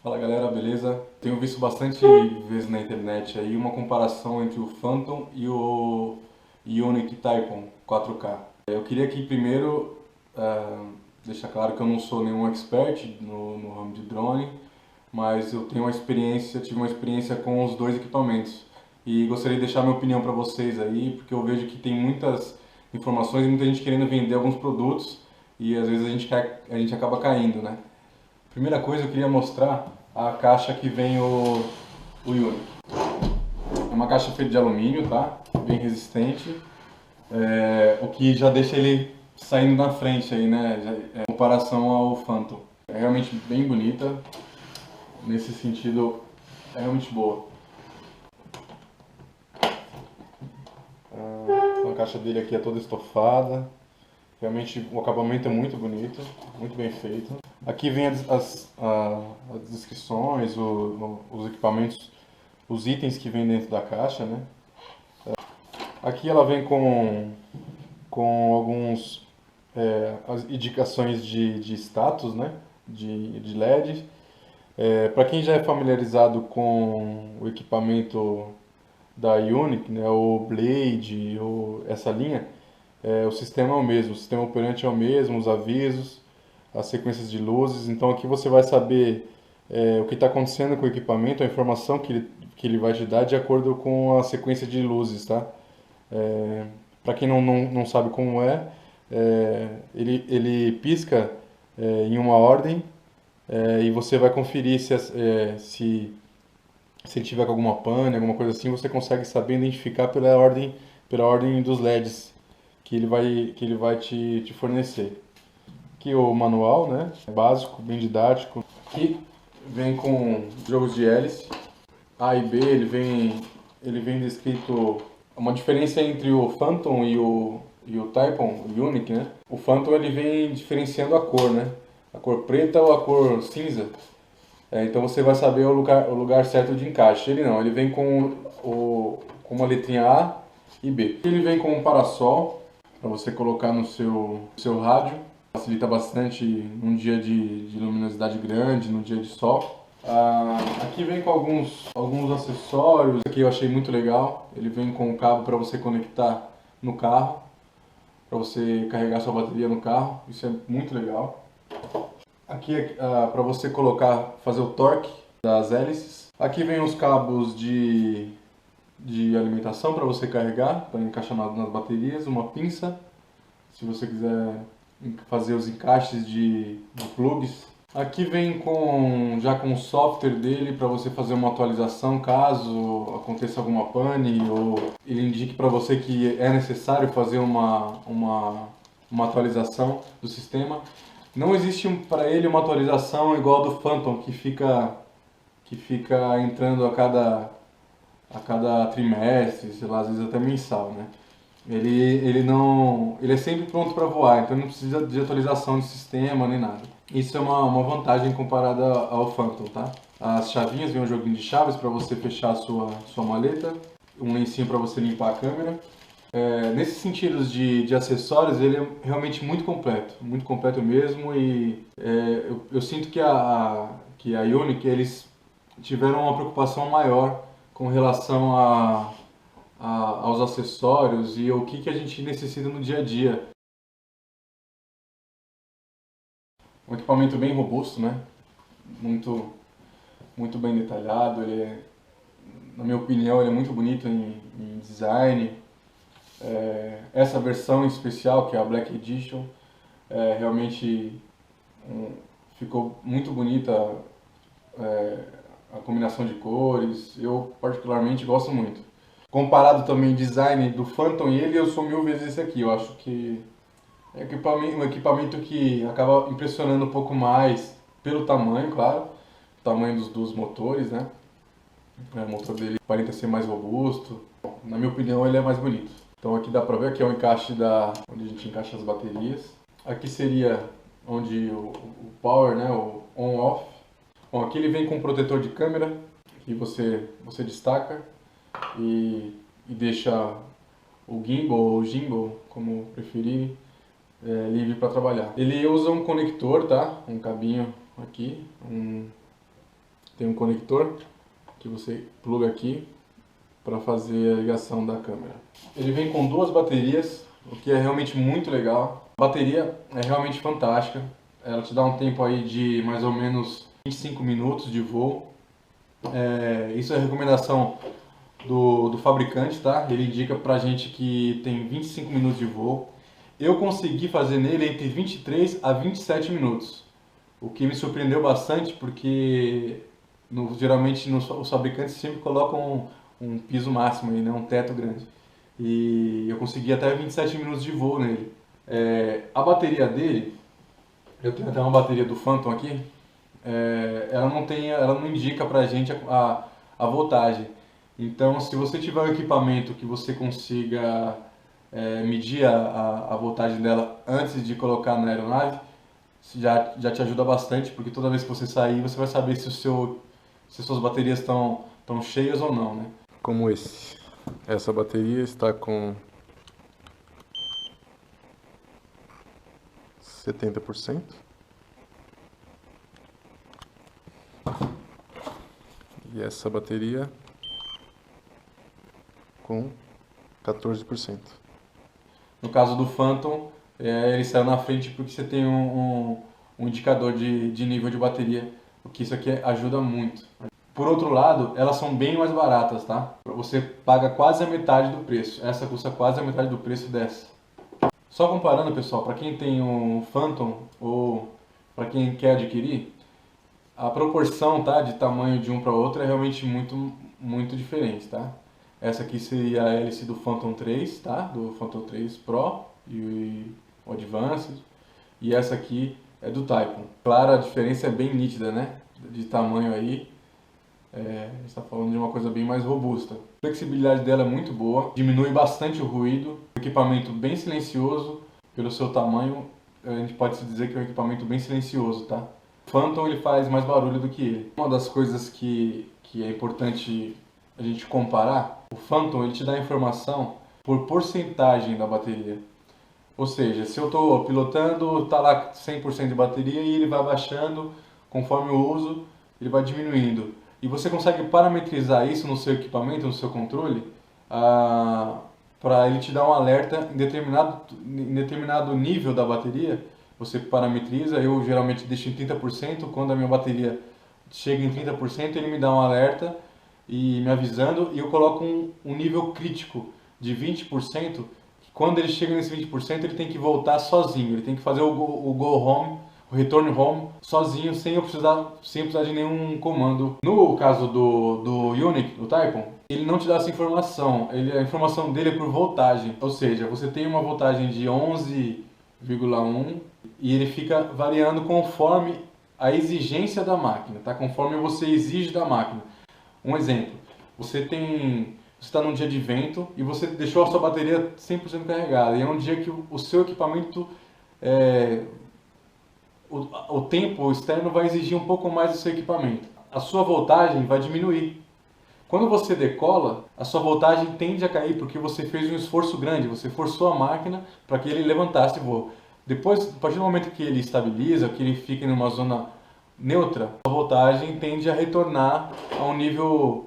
Fala galera, beleza? Tenho visto bastante vezes na internet aí uma comparação entre o Phantom e o Ioniq Typhoon 4K. Eu queria aqui primeiro deixar claro que eu não sou nenhum expert no ramo de drone, mas eu tenho tive uma experiência com os dois equipamentos e gostaria de deixar minha opinião para vocês aí, porque eu vejo que tem muitas informações e muita gente querendo vender alguns produtos e às vezes a gente acaba caindo, né? Primeira coisa, eu queria mostrar a caixa que vem o Ioniq. É uma caixa feita de alumínio, tá? Bem resistente, o que já deixa ele saindo na frente aí, né? Em comparação ao Phantom. É realmente bem bonita, nesse sentido é realmente boa. A caixa dele aqui é toda estofada, realmente o acabamento é muito bonito, muito bem feito. Aqui vem as descrições, os equipamentos, os itens que vem dentro da caixa, né? Aqui ela vem com alguns as indicações de status, né? De LED. Para quem já é familiarizado com o equipamento da Ioniq, né? O Blade, essa linha, o sistema é o mesmo, o sistema operante é o mesmo, os avisos, as sequências de luzes. Então aqui você vai saber o que está acontecendo com o equipamento, a informação que ele vai te dar de acordo com a sequência de luzes, tá? Para quem não sabe como ele pisca em uma ordem e você vai conferir se ele tiver com alguma pane, alguma coisa assim, você consegue saber identificar pela ordem dos LEDs que ele vai te fornecer. Aqui o manual, né? É básico, bem didático. Aqui vem com jogos de hélice. A e B, ele vem descrito uma diferença entre o Phantom e o Typhoon, o Ioniq, né? O Phantom ele vem diferenciando a cor, né? A cor preta ou a cor cinza. Então você vai saber o lugar certo de encaixe. Ele não, ele vem com uma letrinha A e B. Ele vem com um parasol para você colocar no seu rádio. Facilita bastante num dia de luminosidade grande, num dia de sol. Aqui vem com alguns acessórios. Aqui eu achei muito legal. Ele vem com um cabo para você conectar no carro, para você carregar sua bateria no carro. Isso é muito legal. Aqui é para você fazer o torque das hélices. Aqui vem os cabos de alimentação para você carregar, para encaixar nas baterias, uma pinça, se você quiser fazer os encaixes de plugs. Aqui vem já com o software dele para você fazer uma atualização caso aconteça alguma pane ou ele indique para você que é necessário fazer uma atualização do sistema. Não existe para ele uma atualização igual a do Phantom que fica entrando a cada trimestre, sei lá, às vezes até mensal, né? Ele é sempre pronto para voar, então não precisa de atualização de sistema nem nada. Isso é uma vantagem comparada ao Phantom, tá? As chavinhas, vem um joguinho de chaves para você fechar a sua maleta, um lencinho para você limpar a câmera. Nesses sentidos de acessórios, ele é realmente muito completo mesmo, e eu sinto que a Ioniq, eles tiveram uma preocupação maior com relação aos acessórios e o que a gente necessita no dia a dia. Um equipamento bem robusto, né? Muito, muito bem detalhado, na minha opinião, ele é muito bonito em design. Essa versão em especial, que é a Black Edition, realmente ficou muito bonita, a combinação de cores. Eu particularmente gosto muito. Comparado também o design do Phantom e ele, eu sou 1000 vezes esse aqui. Eu acho que é um equipamento que acaba impressionando um pouco mais pelo tamanho, claro, o tamanho dos motores, né? O motor dele aparenta ser mais robusto. Na minha opinião, ele é mais bonito. Então aqui dá pra ver que é o encaixe onde a gente encaixa as baterias. Aqui seria onde o power, né, o on-off. Bom, aqui ele vem com um protetor de câmera que você destaca e deixa o gimbal ou gimbal, como preferir, livre para trabalhar. Ele usa um conector, tá? Um cabinho aqui, tem um conector que você pluga aqui para fazer a ligação da câmera. Ele vem com duas baterias, o que é realmente muito legal. A bateria é realmente fantástica, ela te dá um tempo aí de mais ou menos 25 minutos de voo. Isso é recomendação do fabricante, tá? Ele indica pra gente que tem 25 minutos de voo. Eu consegui fazer nele entre 23 a 27 minutos, o que me surpreendeu bastante porque geralmente os fabricantes sempre colocam um piso máximo, aí, né? Um teto grande. E eu consegui até 27 minutos de voo nele. A bateria dele, eu tenho até uma bateria do Phantom aqui, ela não indica pra gente a voltagem. Então, se você tiver um equipamento que você consiga medir a voltagem dela antes de colocar na aeronave, já te ajuda bastante, porque toda vez que você sair, você vai saber se suas baterias estão cheias ou não, né? Como essa bateria está com 70%. E essa bateria com 14%. No caso do Phantom, ele saiu na frente porque você tem um indicador de nível de bateria, o que isso aqui ajuda muito. Por outro lado, elas são bem mais baratas, tá? Você paga quase a metade do preço. Essa custa quase a metade do preço dessa. Só comparando, pessoal, para quem tem um Phantom ou para quem quer adquirir, a proporção, tá, de tamanho de um para outro é realmente muito diferente, tá? Essa aqui seria a hélice do Phantom 3, tá? Do Phantom 3 Pro e o Advanced. E essa aqui é do Typhoon. Claro, a diferença é bem nítida, né? De tamanho aí. A gente está falando de uma coisa bem mais robusta. A flexibilidade dela é muito boa, diminui bastante o ruído, equipamento bem silencioso, pelo seu tamanho, a gente pode se dizer que é um equipamento bem silencioso, tá? O Phantom ele faz mais barulho do que ele. Uma das coisas que é importante a gente comparar, o Phantom ele te dá informação por porcentagem da bateria. Ou seja, se eu estou pilotando, está lá 100% de bateria e ele vai baixando conforme o uso, ele vai diminuindo. E você consegue parametrizar isso no seu equipamento, no seu controle, para ele te dar um alerta em determinado nível da bateria. Você parametriza, eu geralmente deixo em 30%, quando a minha bateria chega em 30%, ele me dá um alerta e me avisando, e eu coloco um nível crítico de 20%, que quando ele chega nesse 20%, ele tem que voltar sozinho, ele tem que fazer o go home, o return home sozinho, sem eu precisar de nenhum comando. No caso do Unic, do Typhoon, ele não te dá essa informação, a informação dele é por voltagem, ou seja, você tem uma voltagem de 11,1 e ele fica variando conforme a exigência da máquina, tá? Conforme você exige da máquina. Um exemplo, você está num dia de vento e você deixou a sua bateria 100% carregada, e é um dia que o seu equipamento o tempo externo vai exigir um pouco mais do seu equipamento. A sua voltagem vai diminuir. Quando você decola, a sua voltagem tende a cair porque você fez um esforço grande, você forçou a máquina para que ele levantasse voo. Depois, a partir do momento que ele estabiliza, que ele fica em uma zona neutra, a voltagem tende a retornar a um nível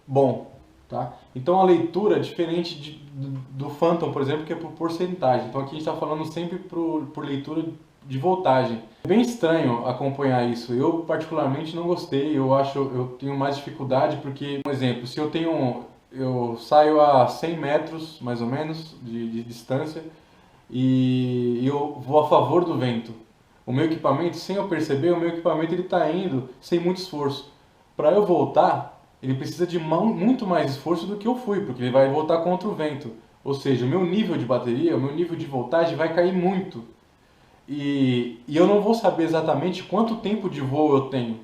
bom. Tá? Então a leitura é diferente do Phantom, por exemplo, que é por porcentagem. Então aqui a gente está falando sempre por leitura de voltagem. É bem estranho acompanhar isso. Eu particularmente não gostei. Eu tenho mais dificuldade porque, por exemplo, se eu saio a 100 metros mais ou menos de distância e eu vou a favor do vento. O meu equipamento, sem eu perceber, o meu equipamento ele está indo sem muito esforço. Para eu voltar, ele precisa de muito mais esforço do que eu fui, porque ele vai voltar contra o vento. Ou seja, o meu nível de bateria, o meu nível de voltagem vai cair muito. E eu não vou saber exatamente quanto tempo de voo eu tenho.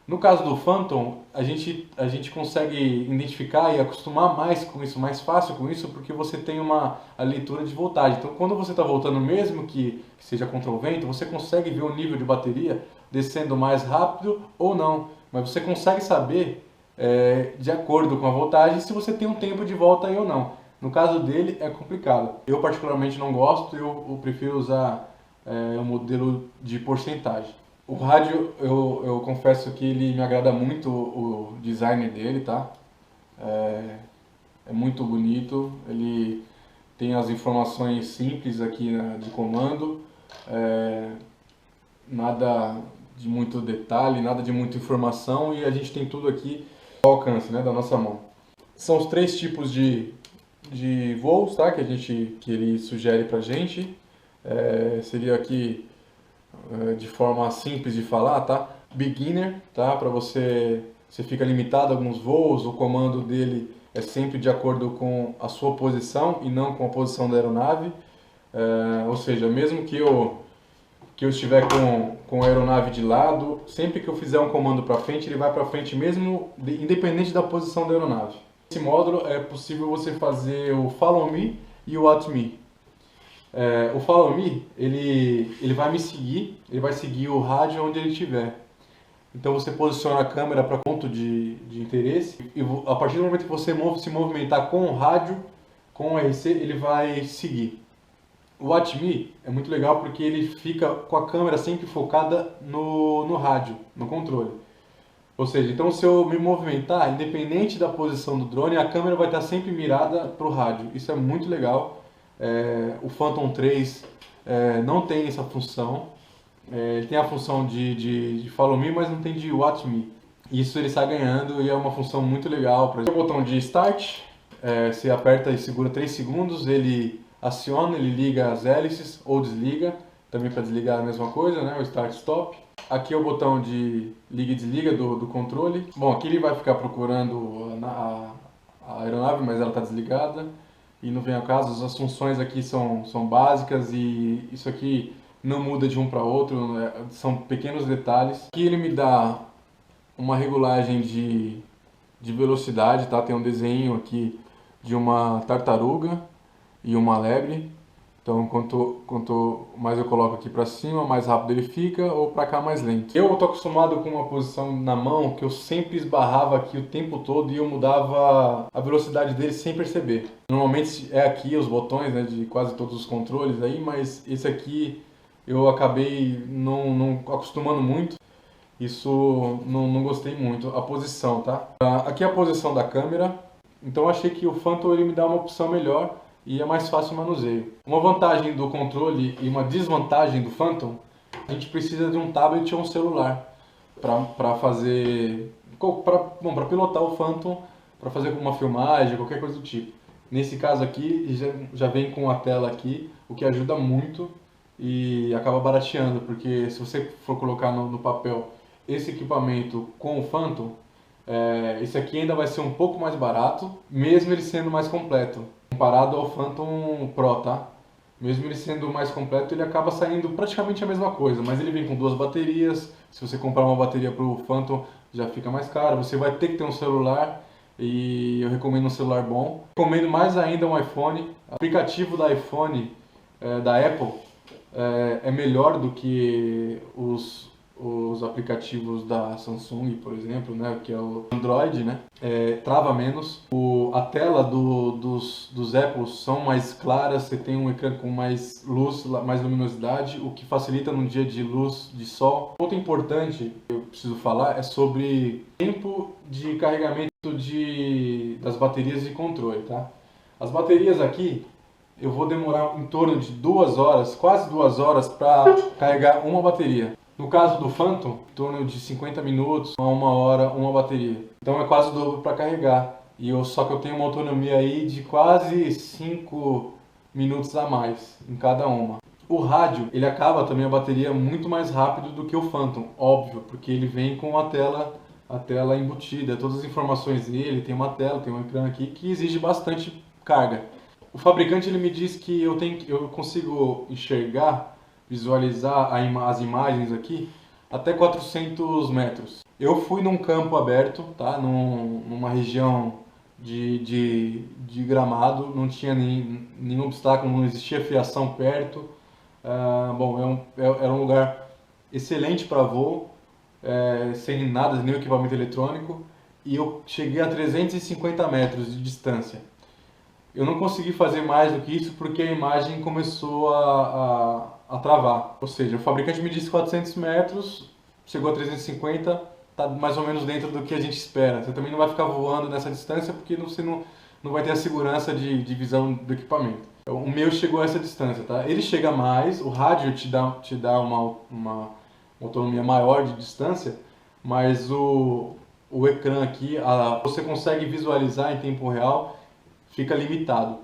No caso do Phantom, a gente consegue identificar e acostumar mais com isso, mais fácil com isso, porque você tem a leitura de voltagem. Então, quando você está voltando, mesmo que seja contra o vento, você consegue ver o nível de bateria descendo mais rápido ou não. Mas você consegue saber, de acordo com a voltagem, se você tem um tempo de volta aí ou não. No caso dele, é complicado. Eu particularmente não gosto, eu prefiro usar o modelo de porcentagem. O rádio, eu confesso que ele me agrada muito o design dele, tá? É muito bonito, ele tem as informações simples aqui de comando, é, nada de muito detalhe, nada de muita informação e a gente tem tudo aqui ao alcance, né, da nossa mão. São os três tipos de voos, tá, que ele sugere pra gente. Seria aqui de forma simples de falar, tá? Beginner, tá? Para você fica limitado a alguns voos, o comando dele é sempre de acordo com a sua posição e não com a posição da aeronave. Ou seja, mesmo que eu estiver com a aeronave de lado, sempre que eu fizer um comando para frente, ele vai para frente mesmo, independente da posição da aeronave. Nesse módulo é possível você fazer o Follow Me e o At Me. O Follow Me, ele vai me seguir, ele vai seguir o rádio onde ele estiver. Então você posiciona a câmera para ponto de interesse e a partir do momento que você se movimentar com o rádio, com o RC, ele vai seguir. O Watch Me é muito legal porque ele fica com a câmera sempre focada no rádio, no controle. Ou seja, então se eu me movimentar, independente da posição do drone, a câmera vai estar sempre mirada para o rádio. Isso é muito legal. O Phantom 3 não tem essa função. Ele tem a função de Follow Me, mas não tem de Watch Me. Isso ele está ganhando e é uma função muito legal. O botão de Start, você aperta e segura 3 segundos, ele aciona, ele liga as hélices ou desliga. Também para desligar a mesma coisa, né? O Start Stop. Aqui é o botão de liga e desliga do controle. Bom, aqui ele vai ficar procurando a aeronave, mas ela está desligada. E não vem ao caso, as funções aqui são básicas e isso aqui não muda de um para outro, são pequenos detalhes. Aqui ele me dá uma regulagem de velocidade, tá? Tem um desenho aqui de uma tartaruga e uma lebre. Então, quanto mais eu coloco aqui para cima, mais rápido ele fica, ou para cá, mais lento. Eu estou acostumado com uma posição na mão que eu sempre esbarrava aqui o tempo todo e eu mudava a velocidade dele sem perceber. Normalmente é aqui os botões, né, de quase todos os controles aí, mas esse aqui eu acabei não acostumando muito. Isso não gostei muito. A posição, tá? Aqui é a posição da câmera. Então eu achei que o Phantom ele me dá uma opção melhor e é mais fácil o manuseio. Uma vantagem do controle e uma desvantagem do Phantom, a gente precisa de um tablet ou um celular para fazer, para pilotar o Phantom, para fazer uma filmagem, qualquer coisa do tipo. Nesse caso aqui já vem com a tela aqui, o que ajuda muito e acaba barateando, porque se você for colocar no papel esse equipamento com o Phantom, esse aqui ainda vai ser um pouco mais barato, mesmo ele sendo mais completo, comparado ao Phantom Pro, tá? Mesmo ele sendo mais completo, ele acaba saindo praticamente a mesma coisa, mas ele vem com duas baterias. Se você comprar uma bateria para o Phantom, já fica mais caro. Você vai ter que ter um celular e eu recomendo um celular bom. Recomendo mais ainda um iPhone. O aplicativo da iPhone, da Apple, é melhor do que os aplicativos da Samsung, por exemplo, né, que é o Android, né, trava menos. A tela dos Apples são mais claras, você tem um ecrã com mais luz, mais luminosidade, o que facilita num dia de luz de sol. Ponto importante que eu preciso falar é sobre tempo de carregamento das baterias de controle, tá? As baterias aqui, eu vou demorar em torno de 2 horas, quase 2 horas, para carregar uma bateria. No caso do Phantom, em torno de 50 minutos a 1 hora, uma bateria. Então é quase o dobro para carregar. Só que eu tenho uma autonomia aí de quase 5 minutos a mais em cada uma. O rádio, ele acaba também a bateria muito mais rápido do que o Phantom, óbvio, porque ele vem com a tela embutida, todas as informações dele, tem uma tela, tem um ecrã aqui que exige bastante carga. O fabricante ele me diz que eu consigo enxergar, visualizar as imagens aqui até 400 metros. Eu fui num campo aberto, tá? Numa região de gramado, não tinha nenhum obstáculo, não existia fiação perto. Era um lugar excelente para voo, sem nada, nenhum equipamento eletrônico, e eu cheguei a 350 metros de distância. Eu não consegui fazer mais do que isso porque a imagem começou a travar. Ou seja, o fabricante me disse 400 metros, chegou a 350, tá mais ou menos dentro do que a gente espera. Você também não vai ficar voando nessa distância porque você não vai ter a segurança de visão do equipamento. O meu chegou a essa distância, tá? Ele chega mais, o rádio te dá uma autonomia maior de distância, mas o ecrã aqui, você consegue visualizar em tempo real, fica limitado.